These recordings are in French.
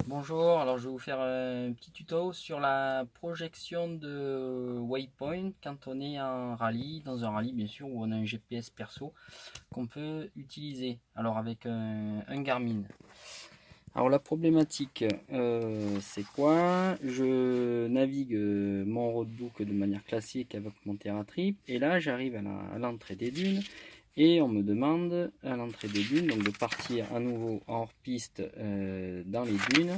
Bonjour, alors je vais vous faire un petit tuto sur la projection de waypoint quand on est en rallye, dans un rallye bien sûr où on a un GPS perso qu'on peut utiliser alors avec un Garmin. Alors la problématique c'est quoi? Je navigue mon roadbook de manière classique avec mon TerraTrip et là j'arrive à l'entrée des dunes et on me demande à l'entrée des dunes donc de partir à nouveau hors piste dans les dunes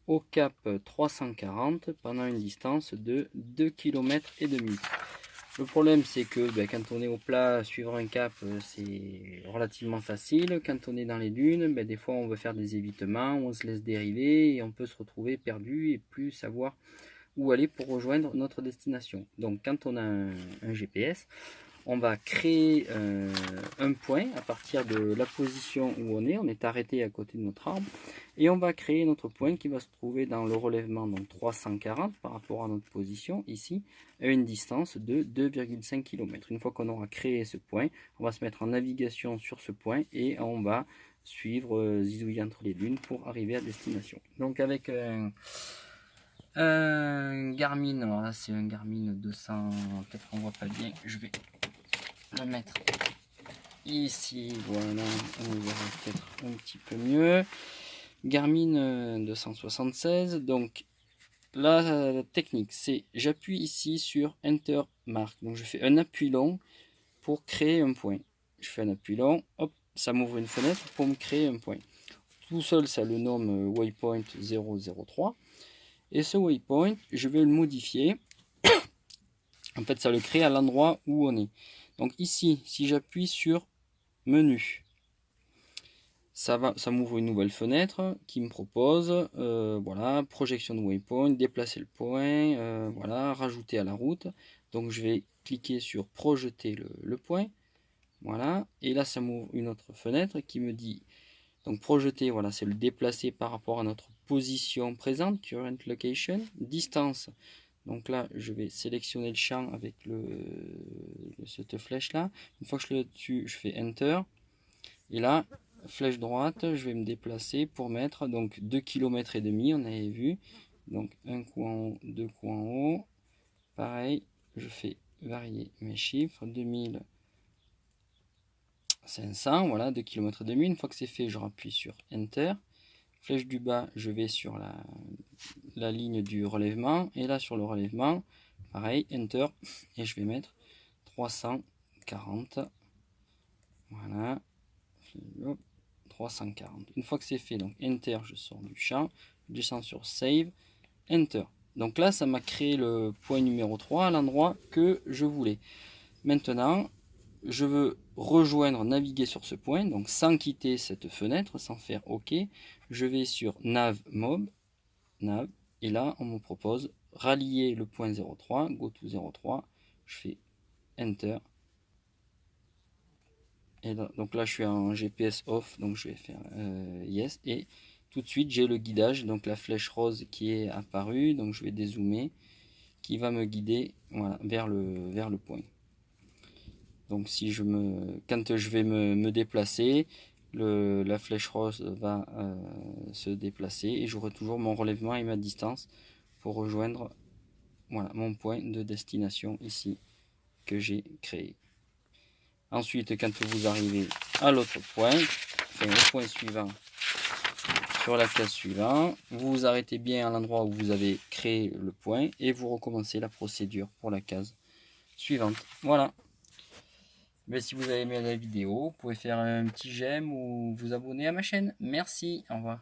au cap 340 pendant une distance de 2,5 km. Le problème c'est que quand on est au plat, suivre un cap c'est relativement facile. Quand on est dans les dunes, des fois on veut faire des évitements, on se laisse dériver et on peut se retrouver perdu et plus savoir où aller pour rejoindre notre destination. Donc quand on a un GPS, on va créer un point à partir de la position où on est arrêté à côté de notre arbre, et on va créer notre point qui va se trouver dans le relèvement donc 340 par rapport à notre position ici, à une distance de 2,5 km. Une fois qu'on aura créé ce point, on va se mettre en navigation sur ce point et on va suivre zizouiller entre les dunes pour arriver à destination. Donc avec un Garmin, alors là c'est un Garmin 200, peut-être qu'on voit pas bien, je vais le mettre ici, voilà, on verra peut-être un petit peu mieux. Garmin 276, donc la technique c'est j'appuie ici sur Enter Mark, donc je fais un appui long pour créer un point. Je fais un appui long, hop, ça m'ouvre une fenêtre pour me créer un point. Tout seul ça le nomme waypoint 003 et ce waypoint je vais le modifier. En fait ça le crée à l'endroit où on est. Donc ici si j'appuie sur menu, ça m'ouvre une nouvelle fenêtre qui me propose voilà, projection de waypoint, déplacer le point, voilà, rajouter à la route. Donc je vais cliquer sur projeter le point, voilà, et là ça m'ouvre une autre fenêtre qui me dit donc projeter, voilà, c'est le déplacer par rapport à notre position présente, current location, distance. Donc là je vais sélectionner le champ avec cette flèche là. Une fois que je suis dessus, je fais enter. Et là, flèche droite, je vais me déplacer pour mettre donc 2,5 km, on avait vu. Donc un coup en haut, deux coups en haut. Pareil, je fais varier mes chiffres. 2500, voilà, 2,5 km. Une fois que c'est fait, je rappuie sur Enter. Flèche du bas, je vais sur la ligne du relèvement. Et là, sur le relèvement, pareil, Enter. Et je vais mettre 340. Voilà. Hop, 340. Une fois que c'est fait, donc Enter, je sors du champ, je descends sur Save, Enter. Donc là, ça m'a créé le point numéro 3 à l'endroit que je voulais. Maintenant, je veux rejoindre, naviguer sur ce point, donc sans quitter cette fenêtre, sans faire OK. Je vais sur Nav Mob, Nav, et là, on me propose rallier le point 03, Go to 03. Je fais Enter. Et là, donc là je suis en GPS off, donc je vais faire yes, et tout de suite j'ai le guidage, donc la flèche rose qui est apparue, donc je vais dézoomer, qui va me guider, voilà, vers le point. Donc si quand je vais me déplacer, la flèche rose va se déplacer et j'aurai toujours mon relèvement et ma distance pour rejoindre, voilà, mon point de destination ici que j'ai créé. Ensuite, quand vous arrivez à l'autre point, enfin au point suivant, sur la case suivante, vous vous arrêtez bien à l'endroit où vous avez créé le point et vous recommencez la procédure pour la case suivante. Voilà. Mais si vous avez aimé la vidéo, vous pouvez faire un petit j'aime ou vous abonner à ma chaîne. Merci, au revoir.